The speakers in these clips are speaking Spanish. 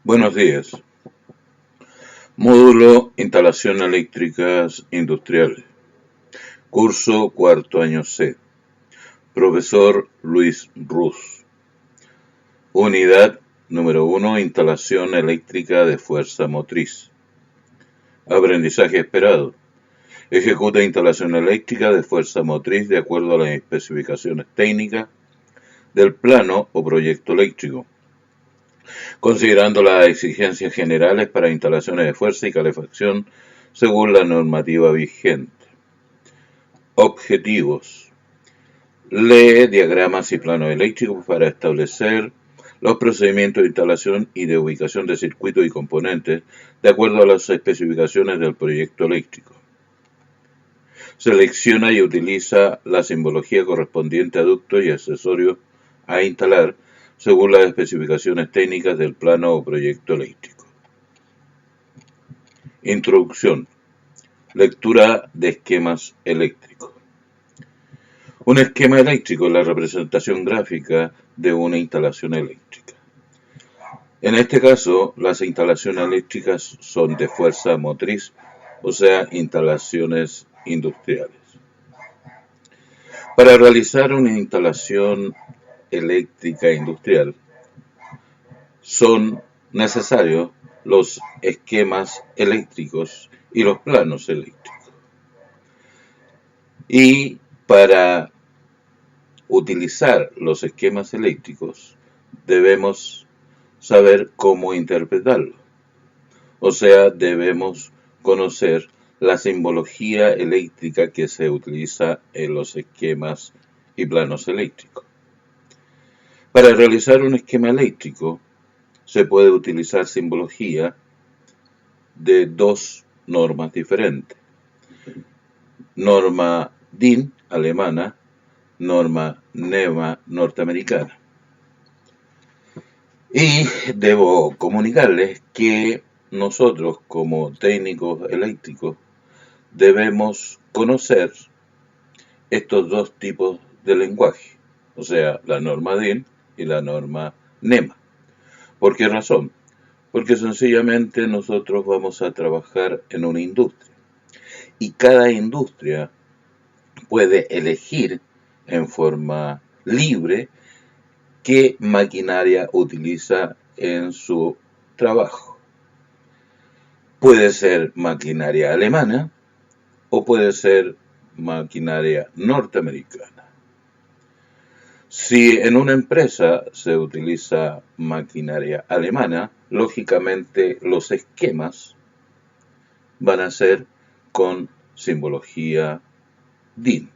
Buenos días. Módulo Instalación Eléctricas Industriales. Curso cuarto año C. Profesor Luis Ruz. Unidad número 1. Instalación eléctrica de fuerza motriz. Aprendizaje esperado. Ejecuta instalación eléctrica de fuerza motriz de acuerdo a las especificaciones técnicas del plano o proyecto eléctrico, considerando las exigencias generales para instalaciones de fuerza y calefacción según la normativa vigente. Objetivos. Lee diagramas y planos eléctricos para establecer los procedimientos de instalación y de ubicación de circuitos y componentes de acuerdo a las especificaciones del proyecto eléctrico. Selecciona y utiliza la simbología correspondiente a ductos y accesorios a instalar según las especificaciones técnicas del plano o proyecto eléctrico. Introducción. Lectura de esquemas eléctricos. Un esquema eléctrico es la representación gráfica de una instalación eléctrica. En este caso, las instalaciones eléctricas son de fuerza motriz, o sea, instalaciones industriales. Para realizar una instalación eléctrica industrial, son necesarios los esquemas eléctricos y los planos eléctricos. Y para utilizar los esquemas eléctricos, debemos saber cómo interpretarlos. O sea, debemos conocer la simbología eléctrica que se utiliza en los esquemas y planos eléctricos. Para realizar un esquema eléctrico, se puede utilizar simbología de dos normas diferentes. Norma DIN alemana, norma NEMA norteamericana. Y debo comunicarles que nosotros como técnicos eléctricos debemos conocer estos dos tipos de lenguaje, o sea, la norma DIN y la norma NEMA. ¿Por qué razón? Porque sencillamente nosotros vamos a trabajar en una industria y cada industria puede elegir en forma libre qué maquinaria utiliza en su trabajo. Puede ser maquinaria alemana o puede ser maquinaria norteamericana. Si en una empresa se utiliza maquinaria alemana, lógicamente los esquemas van a ser con simbología DIN.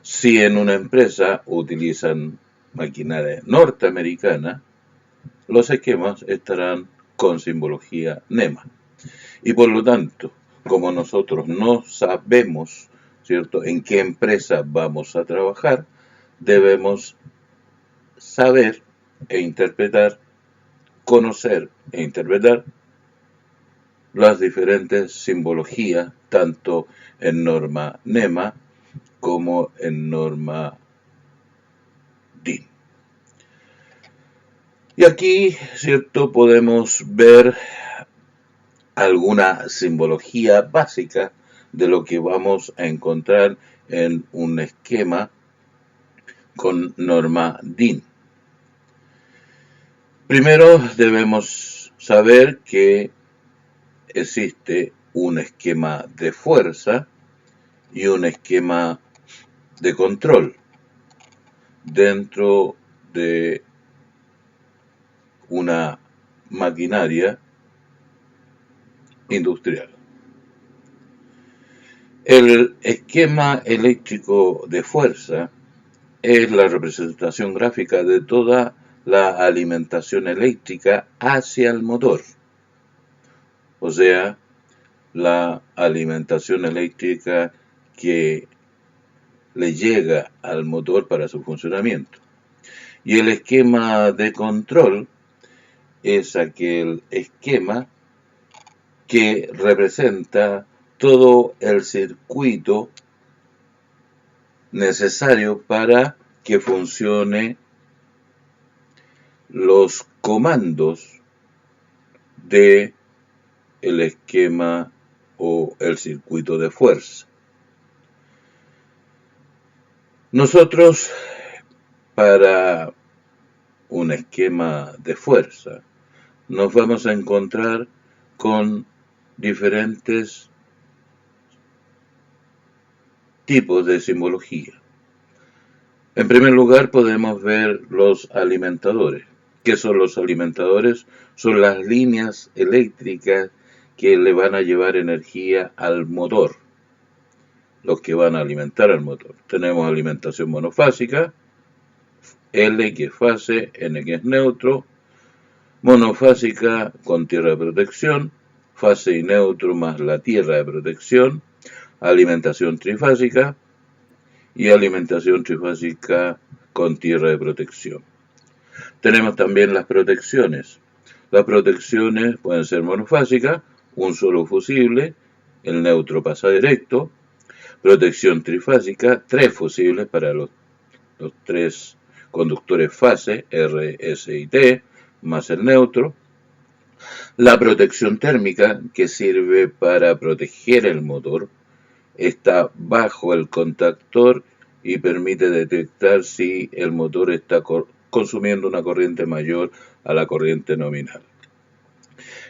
Si en una empresa utilizan maquinaria norteamericana, los esquemas estarán con simbología NEMA. Y por lo tanto, como nosotros no sabemos, ¿cierto?, en qué empresa vamos a trabajar, debemos saber e interpretar, conocer e interpretar las diferentes simbologías, tanto en norma NEMA como en norma DIN. Y aquí, ¿cierto?, podemos ver alguna simbología básica de lo que vamos a encontrar en un esquema con norma DIN. Primero debemos saber que existe un esquema de fuerza y un esquema de control dentro de una maquinaria industrial. El esquema eléctrico de fuerza es la representación gráfica de toda la alimentación eléctrica hacia el motor. O sea, la alimentación eléctrica que le llega al motor para su funcionamiento. Y el esquema de control es aquel esquema que representa todo el circuito necesario para que funcione los comandos de el esquema o el circuito de fuerza. Nosotros, para un esquema de fuerza, nos vamos a encontrar con diferentes tipos de simbología. En primer lugar, podemos ver los alimentadores. ¿Qué son los alimentadores? Son las líneas eléctricas que le van a llevar energía al motor, los que van a alimentar al motor. Tenemos alimentación monofásica, L que es fase, N que es neutro, monofásica con tierra de protección, fase y neutro más la tierra de protección, alimentación trifásica y alimentación trifásica con tierra de protección. Tenemos también las protecciones. Las protecciones pueden ser monofásicas, un solo fusible, el neutro pasa directo, protección trifásica, 3 fusibles para los 3 conductores fase, R, S y T, más el neutro. La protección térmica, que sirve para proteger el motor, está bajo el contactor y permite detectar si el motor está consumiendo una corriente mayor a la corriente nominal.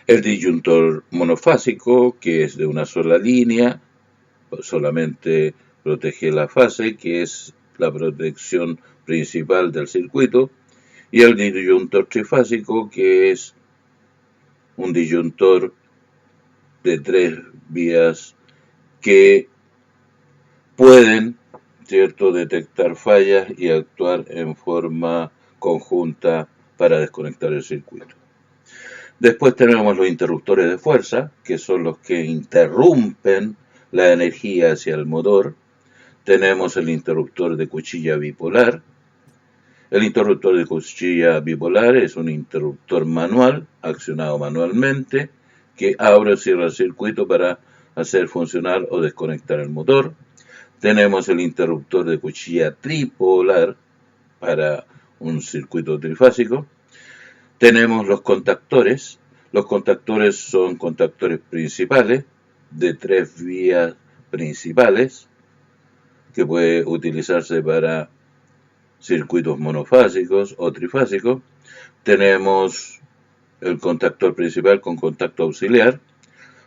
El disyuntor monofásico, que es de una sola línea, solamente protege la fase, que es la protección principal del circuito, y el disyuntor trifásico, que es un disyuntor de 3 vías que pueden, ¿cierto?, detectar fallas y actuar en forma conjunta para desconectar el circuito. Después tenemos los interruptores de fuerza, que son los que interrumpen la energía hacia el motor. Tenemos el interruptor de cuchilla bipolar. El interruptor de cuchilla bipolar es un interruptor manual, accionado manualmente, que abre o cierra el circuito para hacer funcionar o desconectar el motor. Tenemos el interruptor de cuchilla tripolar para un circuito trifásico. Tenemos los contactores. Los contactores son contactores principales de 3 vías principales que puede utilizarse para circuitos monofásicos o trifásicos. Tenemos el contactor principal con contacto auxiliar.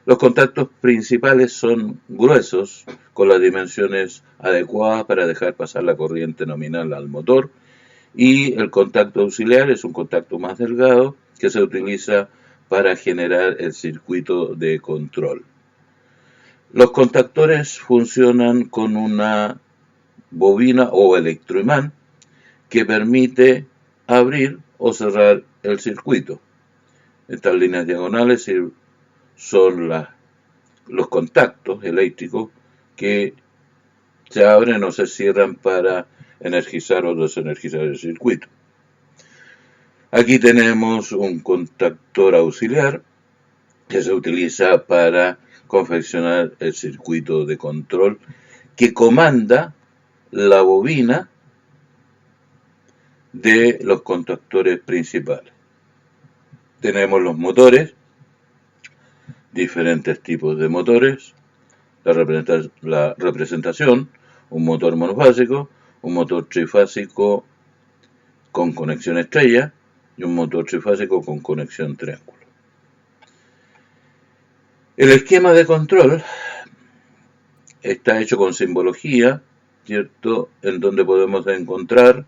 Los contactos principales son gruesos, con las dimensiones adecuadas para dejar pasar la corriente nominal al motor, y el contacto auxiliar es un contacto más delgado que se utiliza para generar el circuito de control. Los contactores funcionan con una bobina o electroimán que permite abrir o cerrar el circuito. Estas líneas diagonales son los contactos eléctricos que se abren o se cierran para energizar o desenergizar el circuito. Aquí tenemos un contactor auxiliar que se utiliza para confeccionar el circuito de control que comanda la bobina de los contactores principales. Tenemos los motores, diferentes tipos de motores, la representación, un motor monofásico, un motor trifásico con conexión estrella y un motor trifásico con conexión triángulo. El esquema de control está hecho con simbología, ¿cierto?, en donde podemos encontrar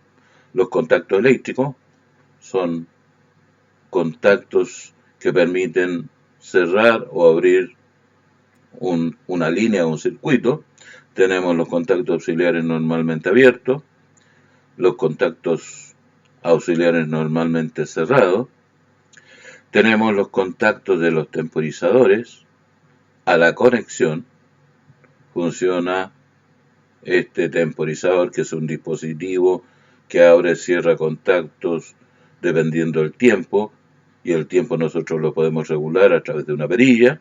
los contactos eléctricos. Son contactos que permiten cerrar o abrir una línea o un circuito. Tenemos los contactos auxiliares normalmente abiertos, los contactos auxiliares normalmente cerrados. Tenemos los contactos de los temporizadores. A la conexión funciona este temporizador, que es un dispositivo que abre y cierra contactos dependiendo del tiempo, y el tiempo nosotros lo podemos regular a través de una perilla.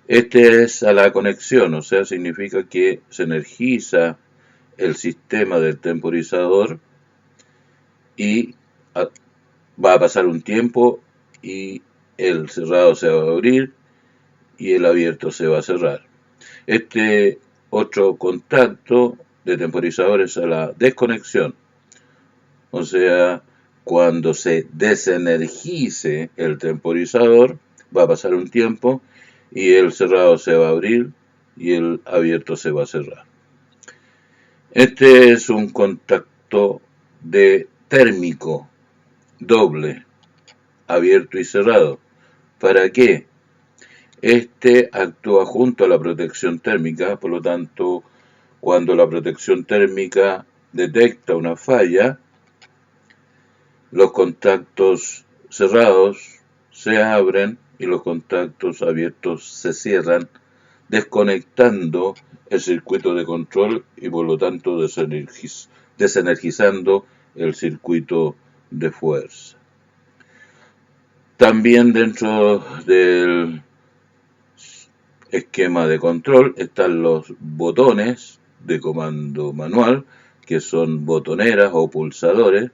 Este es a la conexión, o sea, significa que se energiza el sistema del temporizador y va a pasar un tiempo y el cerrado se va a abrir y el abierto se va a cerrar. Este otro contacto de temporizador es a la desconexión, o sea, cuando se desenergice el temporizador, va a pasar un tiempo y el cerrado se va a abrir y el abierto se va a cerrar. Este es un contacto de térmico doble, abierto y cerrado. ¿Para qué? Este actúa junto a la protección térmica, por lo tanto, cuando la protección térmica detecta una falla, los contactos cerrados se abren y los contactos abiertos se cierran, desconectando el circuito de control y por lo tanto desenergizando el circuito de fuerza. También dentro del esquema de control están los botones de comando manual, que son botoneras o pulsadores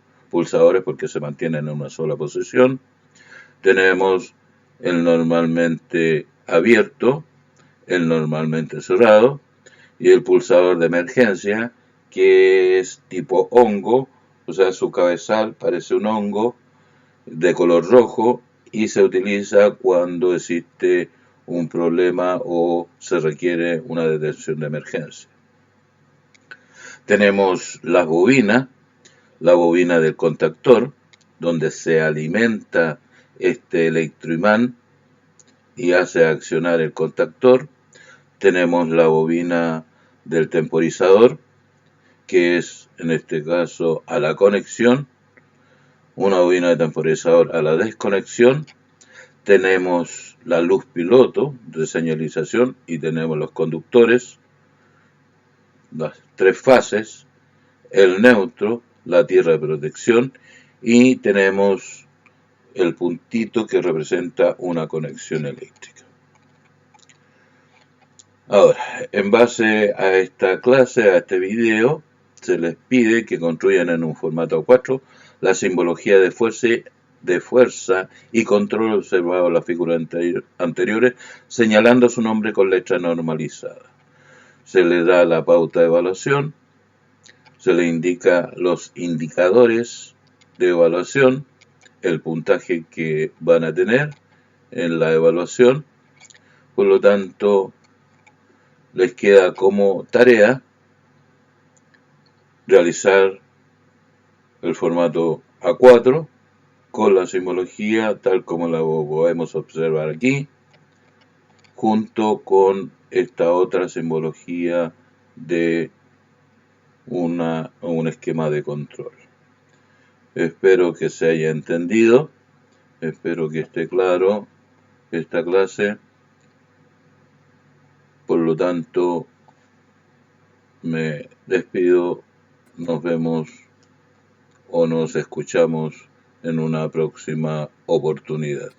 porque se mantienen en una sola posición. Tenemos el normalmente abierto, el normalmente cerrado y el pulsador de emergencia, que es tipo hongo, o sea, su cabezal parece un hongo de color rojo y se utiliza cuando existe un problema o se requiere una detención de emergencia. Tenemos la bobina del contactor, donde se alimenta este electroimán y hace accionar el contactor. Tenemos la bobina del temporizador, que es en este caso a la conexión, una bobina de temporizador a la desconexión. Tenemos la luz piloto de señalización y tenemos los conductores, las tres fases, el neutro, la tierra de protección y tenemos el puntito que representa una conexión eléctrica. Ahora, en base a esta clase, a este video, se les pide que construyan en un formato 4 la simbología de fuerza y control observado en las figuras anteriores, señalando su nombre con letra normalizada. Se le da la pauta de evaluación, se le indica los indicadores de evaluación, el puntaje que van a tener en la evaluación. Por lo tanto, les queda como tarea realizar el formato A4 con la simbología tal como la podemos observar aquí, junto con esta otra simbología de un esquema de control. Espero que se haya entendido, espero que esté claro esta clase. Por lo tanto, me despido, nos vemos o nos escuchamos en una próxima oportunidad.